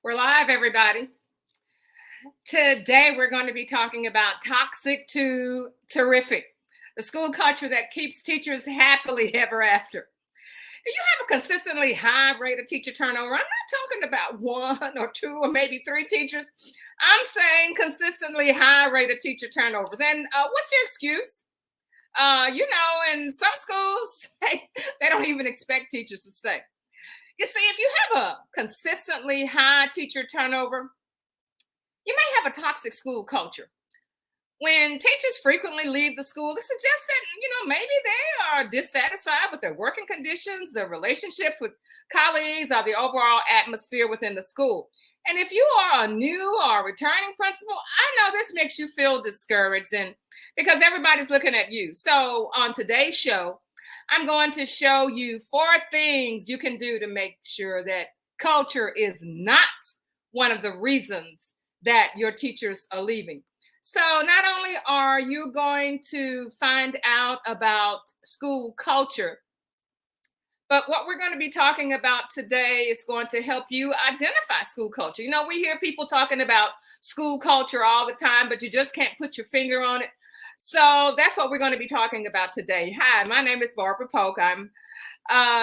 We're live, everybody. Today, we're going to be talking about toxic to terrific, the school culture that keeps teachers happily ever after. Do you have a consistently high rate of teacher turnover? I'm not talking about one or two or maybe three teachers. I'm saying consistently high rate of teacher turnovers. And what's your excuse? In some schools, they don't even expect teachers to stay. You see, if you have a consistently high teacher turnover, you may have a toxic school culture. When teachers frequently leave the school, it suggests that, maybe they are dissatisfied with their working conditions, their relationships with colleagues, or the overall atmosphere within the school. And if you are a new or returning principal, I know this makes you feel discouraged and because everybody's looking at you. So on today's show, I'm going to show you 4 things you can do to make sure that culture is not one of the reasons that your teachers are leaving. So not only are you going to find out about school culture, but what we're going to be talking about today is going to help you identify school culture. We hear people talking about school culture all the time, but you just can't put your finger on it. So that's what we're going to be talking about today. Hi, my name is Barbara Polk. I'm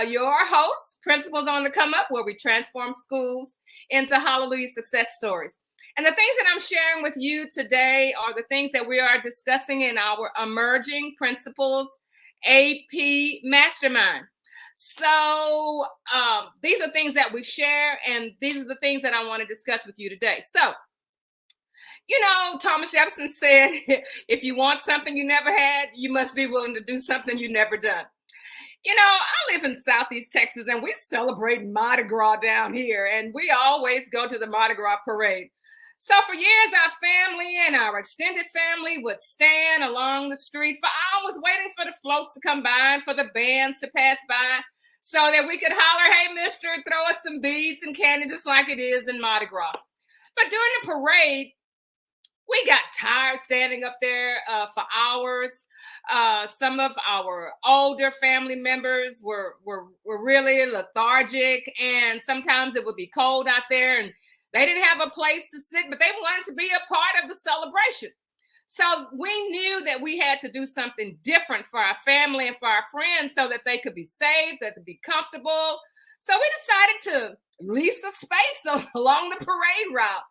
your host, Principals on the Come Up, where we transform schools into hallelujah success stories. And the things that I'm sharing with you today are the things that we are discussing in our Emerging Principals AP Mastermind. So these are things that we share, and these are the things that I want to discuss with you today. So, Thomas Jefferson said, if you want something you never had, you must be willing to do something you've never done. I live in Southeast Texas, and we celebrate Mardi Gras down here, and we always go to the Mardi Gras parade. So for years, our family and our extended family would stand along the street for hours waiting for the floats to come by and for the bands to pass by so that we could holler, hey, mister, throw us some beads and candy just like it is in Mardi Gras. But during the parade, we got tired standing up there for hours. Some of our older family members were really lethargic, and sometimes it would be cold out there and they didn't have a place to sit, but they wanted to be a part of the celebration. So we knew that we had to do something different for our family and for our friends so that they could be safe, that they could be comfortable. So we decided to lease a space along the parade route.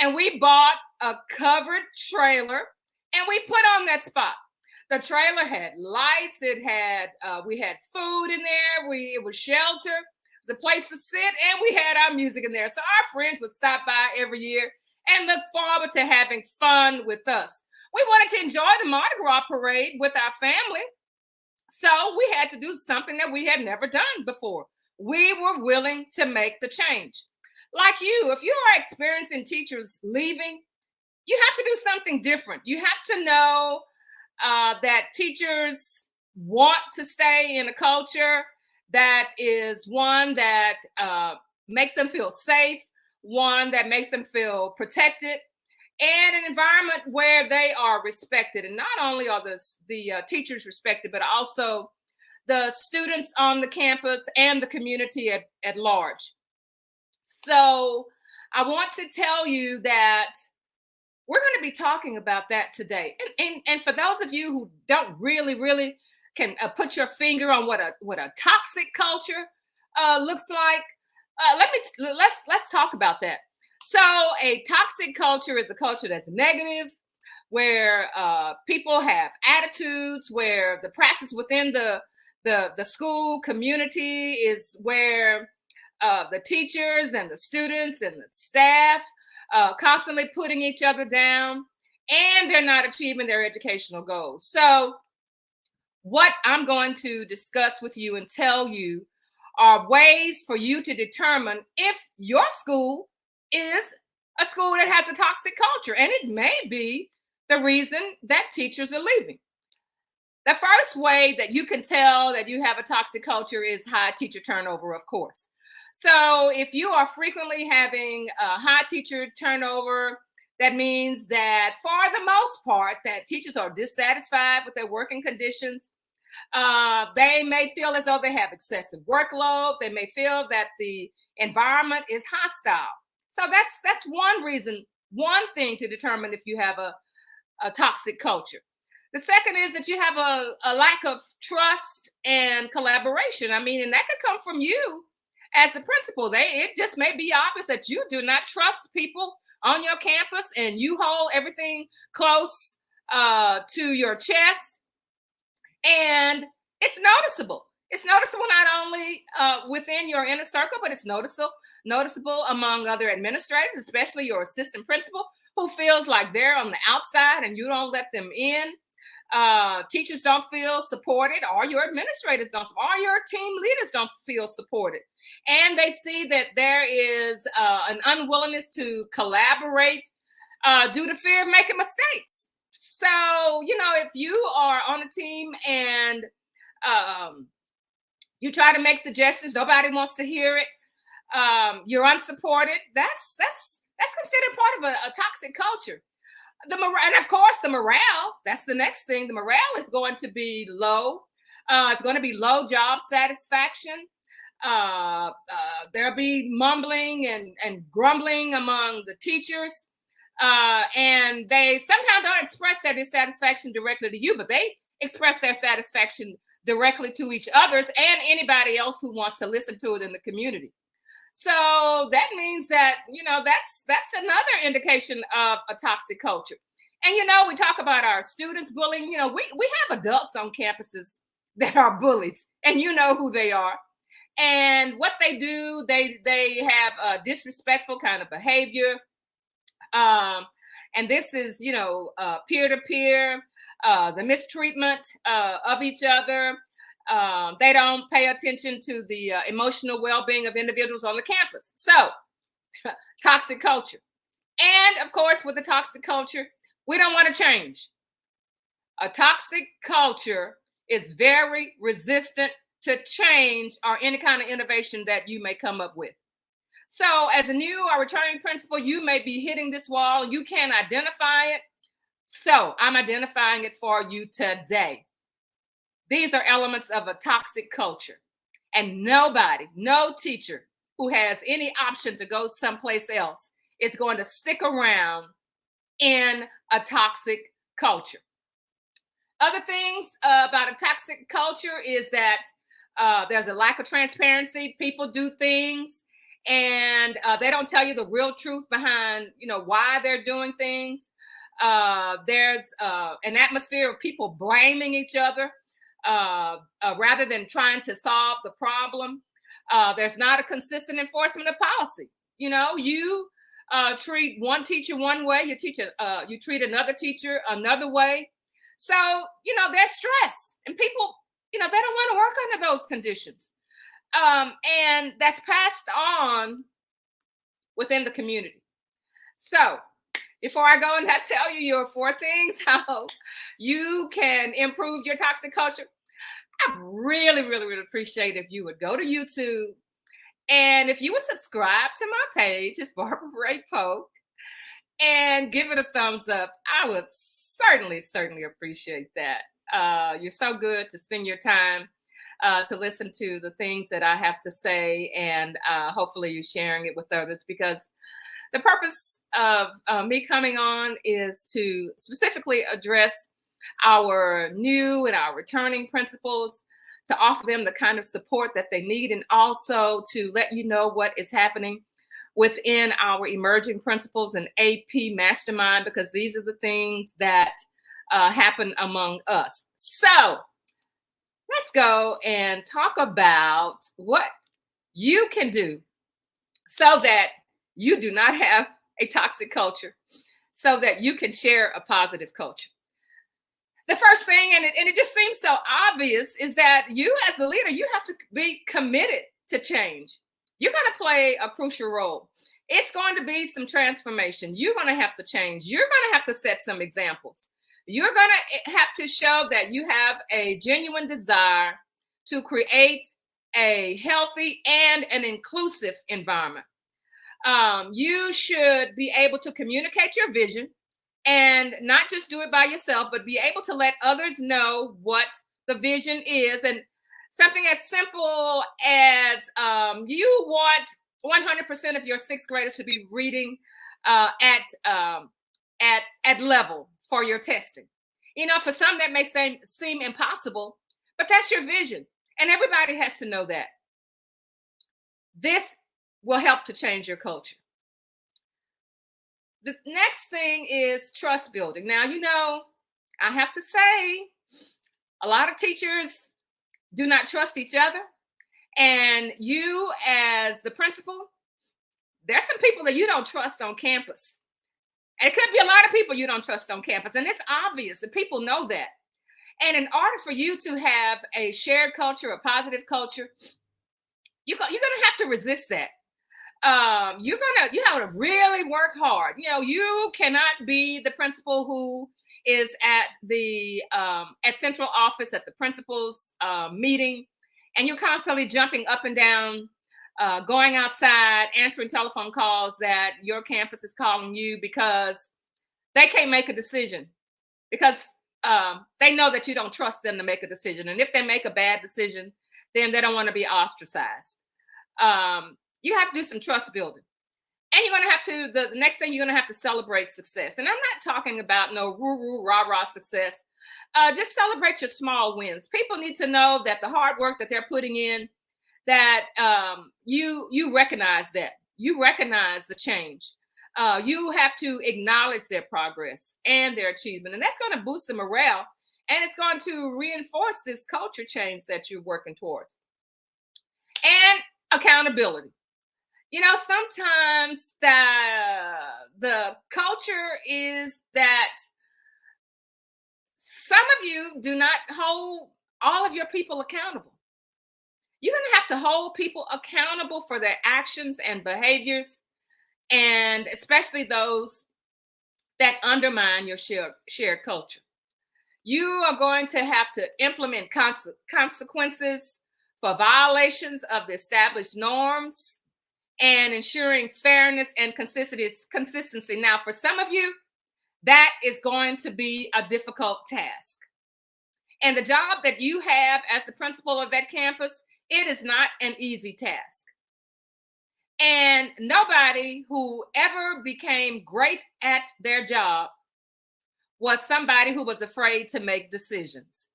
And we bought a covered trailer and we put on that spot. The trailer had lights. We had food in there. It was shelter. It was a place to sit, and we had our music in there. So our friends would stop by every year and look forward to having fun with us. We wanted to enjoy the Mardi Gras parade with our family. So we had to do something that we had never done before. We were willing to make the change. Like you, if you are experiencing teachers leaving, you have to do something different. You have to know that teachers want to stay in a culture that is one that makes them feel safe, one that makes them feel protected, and an environment where they are respected. And not only are the teachers respected, but also the students on the campus and the community at large. So I want to tell you that we're going to be talking about that today. And for those of you who don't really can put your finger on what a toxic culture looks like, let's talk about that. So a toxic culture is a culture that's negative, where people have attitudes, where the practice within the school community is where the teachers and the students and the staff constantly putting each other down, and they're not achieving their educational goals. So what I'm going to discuss with you and tell you are ways for you to determine if your school is a school that has a toxic culture, and it may be the reason that teachers are leaving. The first way that you can tell that you have a toxic culture is high teacher turnover, of course. So if you are frequently having a high teacher turnover, that means that for the most part, that teachers are dissatisfied with their working conditions. They may feel as though they have excessive workload. They may feel that the environment is hostile. So that's one reason, one thing to determine if you have a toxic culture. The second is that you have a lack of trust and collaboration. I mean, and that could come from you as the principal. It just may be obvious that you do not trust people on your campus, and you hold everything close to your chest, and it's noticeable. It's noticeable not only within your inner circle, but it's noticeable among other administrators, especially your assistant principal, who feels like they're on the outside and you don't let them in. Teachers don't feel supported, or your administrators don't, or your team leaders don't feel supported. And they see that there is an unwillingness to collaborate due to fear of making mistakes. So, if you are on a team and you try to make suggestions, nobody wants to hear it. You're unsupported. That's considered part of a toxic culture. And of course, the morale. That's the next thing. The morale is going to be low. It's going to be low job satisfaction. There'll be mumbling and grumbling among the teachers. And they sometimes don't express their dissatisfaction directly to you, but they express their satisfaction directly to each others and anybody else who wants to listen to it in the community. So that means that, that's another indication of a toxic culture. And, we talk about our students bullying. We have adults on campuses that are bullies, and you know who they are. And what they do, they have a disrespectful kind of behavior. And this is, peer-to-peer, the mistreatment of each other. They don't pay attention to the emotional well-being of individuals on the campus. So, toxic culture. And of course, with the toxic culture, we don't want to change. A toxic culture is very resistant to change or any kind of innovation that you may come up with. So, as a new or returning principal, you may be hitting this wall. You can't identify it. So, I'm identifying it for you today. These are elements of a toxic culture. And no teacher who has any option to go someplace else is going to stick around in a toxic culture. Other things about a toxic culture is that there's a lack of transparency. People do things and they don't tell you the real truth behind, why they're doing things. There's an atmosphere of people blaming each other. Rather than trying to solve the problem. There's not a consistent enforcement of policy. You treat one teacher one way, you treat another teacher another way. So, there's stress, and people, they don't want to work under those conditions. And that's passed on within the community. So, before I go and I tell you your 4 things how you can improve your toxic culture, I really, really, really appreciate if you would go to YouTube and if you would subscribe to my page, it's Barbara Ray Polk, and give it a thumbs up. I would certainly appreciate that. You're so good to spend your time to listen to the things that I have to say, and hopefully you're sharing it with others, because the purpose of me coming on is to specifically address our new and our returning principals, to offer them the kind of support that they need, and also to let you know what is happening within our emerging principals and AP mastermind, because these are the things that happen among us. So let's go and talk about what you can do so that you do not have a toxic culture, so that you can share a positive culture. The first thing, and it just seems so obvious, is that you as the leader, you have to be committed to change. You're going to play a crucial role. It's going to be some transformation. You're going to have to change. You're going to have to set some examples. You're going to have to show that you have a genuine desire to create a healthy and an inclusive environment. You should be able to communicate your vision, and not just do it by yourself, but be able to let others know what the vision is. And something as simple as you want 100% of your sixth graders should be reading at level for your testing. For some that may seem impossible, but that's your vision, and everybody has to know that. This will help to change your culture. The next thing is trust building. Now, I have to say, a lot of teachers do not trust each other. And you, as the principal, there's some people that you don't trust on campus. And it could be a lot of people you don't trust on campus. And it's obvious that people know that. And in order for you to have a shared culture, a positive culture, you're going to have to resist that. You have to really work hard. You cannot be the principal who is at central office at the principal's meeting, and you're constantly jumping up and down, going outside, answering telephone calls that your campus is calling you because they can't make a decision, because they know that you don't trust them to make a decision. And if they make a bad decision, then they don't want to be ostracized. You have to do some trust building. And you're going to have to, the next thing, you're going to have to celebrate success. And I'm not talking about no woo-woo, rah-rah success. Just celebrate your small wins. People need to know that the hard work that they're putting in, that you recognize that. You recognize the change. You have to acknowledge their progress and their achievement. And that's going to boost the morale. And it's going to reinforce this culture change that you're working towards. And accountability. Sometimes the culture is that some of you do not hold all of your people accountable. You're going to have to hold people accountable for their actions and behaviors, and especially those that undermine your shared culture. You are going to have to implement consequences for violations of the established norms, and ensuring fairness and consistency. Now, for some of you, that is going to be a difficult task. And the job that you have as the principal of that campus, it is not an easy task. And nobody who ever became great at their job was somebody who was afraid to make decisions.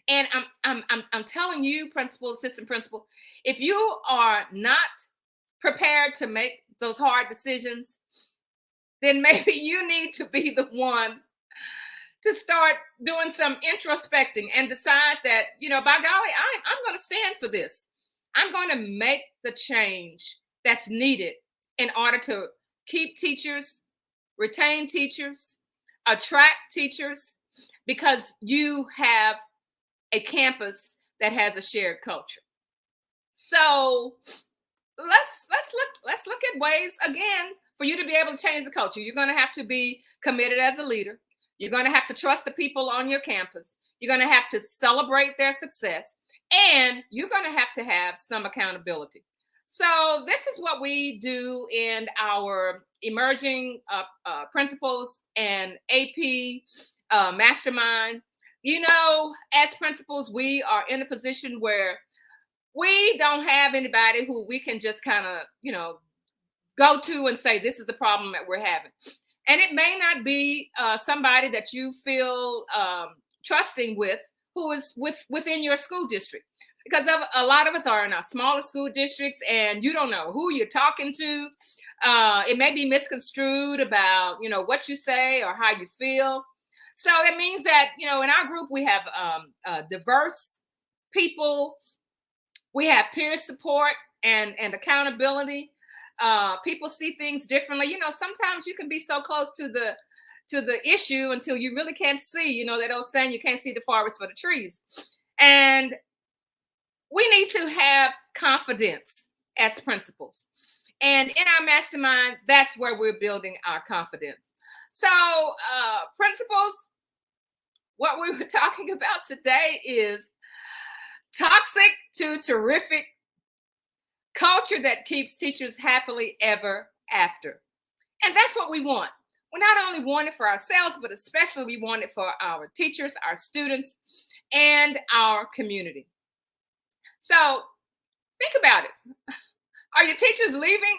And I'm telling you, principal, assistant principal, if you are not prepared to make those hard decisions, then maybe you need to be the one to start doing some introspecting and decide that, by golly, I'm going to stand for this. I'm going to make the change that's needed in order to keep teachers, retain teachers, attract teachers, because you have a campus that has a shared culture. So let's look at ways, again, for you to be able to change the culture. You're going to have to be committed as a leader. You're going to have to trust the people on your campus. You're going to have to celebrate their success, and you're going to have some accountability. So this is what we do in our emerging principals and AP mastermind. As principals, we are in a position where we don't have anybody who we can just kind of, go to and say, this is the problem that we're having. And it may not be somebody that you feel trusting with, who is within your school district. Because a lot of us are in our smaller school districts, and you don't know who you're talking to. It may be misconstrued about, what you say or how you feel. So it means that, in our group, we have diverse people. We have peer support and accountability. People see things differently. Sometimes you can be so close to the issue until you really can't see, that old saying, you can't see the forest for the trees. And we need to have confidence as principals. And in our mastermind, that's where we're building our confidence. So principals, what we were talking about today is toxic to terrific culture that keeps teachers happily ever after. And that's what we want. We not only want it for ourselves, but especially we want it for our teachers, our students, and our community. So think about it. Are your teachers leaving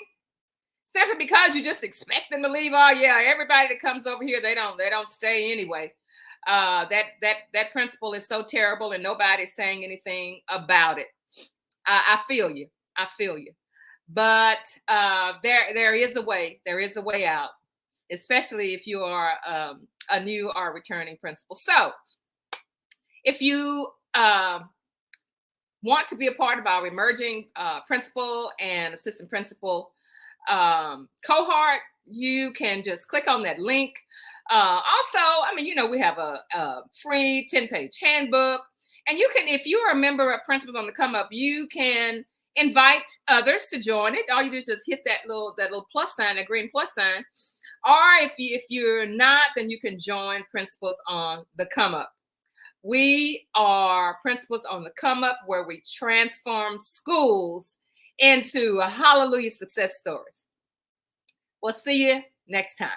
simply because you just expect them to leave? Oh yeah, everybody that comes over here, they don't stay anyway. That principal is so terrible, and nobody's saying anything about it. I feel you. I feel you. But there is a way. There is a way out, especially if you are a new or returning principal. So if you want to be a part of our emerging principal and assistant principal cohort, you can just click on that link. Also, I mean, we have a free 10-page handbook. And you can, if you are a member of Principals on the Come Up, you can invite others to join it. All you do is just hit that little plus sign, that green plus sign. Or if you're not, then you can join Principals on the Come Up. We are Principals on the Come Up, where we transform schools into hallelujah success stories. We'll see you next time.